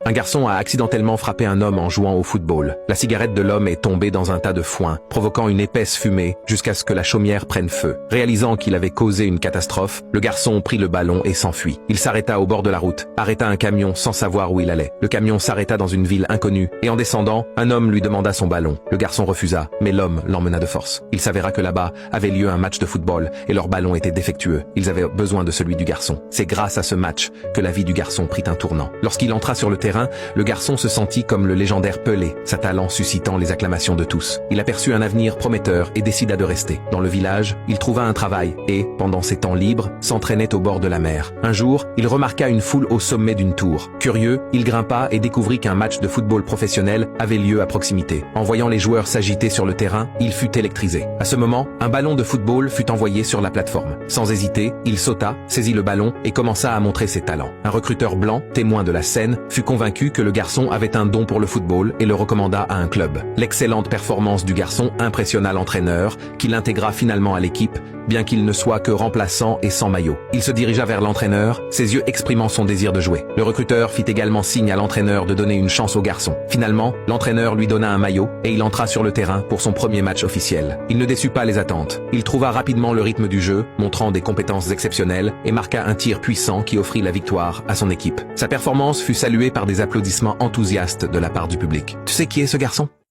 Un garçon a accidentellement frappé un homme en jouant au football. La cigarette de l'homme est tombée dans un tas de foin, provoquant une épaisse fumée jusqu'à ce que la chaumière prenne feu. Réalisant qu'il avait causé une catastrophe, le garçon prit le ballon et s'enfuit. Il s'arrêta au bord de la route, arrêta un camion sans savoir où il allait. Le camion s'arrêta dans une ville inconnue et en descendant, un homme lui demanda son ballon. Le garçon refusa, mais l'homme l'emmena de force. Il s'avéra que là-bas avait lieu un match de football et leur ballon était défectueux. Ils avaient besoin de celui du garçon. C'est grâce à ce match que la vie du garçon prit un tournant. Lorsqu'il entra sur le terrain, le garçon se sentit comme le légendaire Pelé, sa talent suscitant les acclamations de tous. Il aperçut un avenir prometteur et décida de rester. Dans le village, il trouva un travail et, pendant ses temps libres, s'entraînait au bord de la mer. Un jour, il remarqua une foule au sommet d'une tour. Curieux, il grimpa et découvrit qu'un match de football professionnel avait lieu à proximité. En voyant les joueurs s'agiter sur le terrain, il fut électrisé. À ce moment, un ballon de football fut envoyé sur la plateforme. Sans hésiter, il sauta, saisit le ballon et commença à montrer ses talents. Un recruteur blanc, témoin de la scène, fut convaincu que le garçon avait un don pour le football et le recommanda à un club. L'excellente performance du garçon impressionna l'entraîneur, qui l'intégra finalement à l'équipe, bien qu'il ne soit que remplaçant et sans maillot. Il se dirigea vers l'entraîneur, ses yeux exprimant son désir de jouer. Le recruteur fit également signe à l'entraîneur de donner une chance au garçon. Finalement, l'entraîneur lui donna un maillot et il entra sur le terrain pour son premier match officiel. Il ne déçut pas les attentes. Il trouva rapidement le rythme du jeu, montrant des compétences exceptionnelles et marqua un tir puissant qui offrit la victoire à son équipe. Sa performance fut saluée par des applaudissements enthousiastes de la part du public. Tu sais qui est ce garçon ?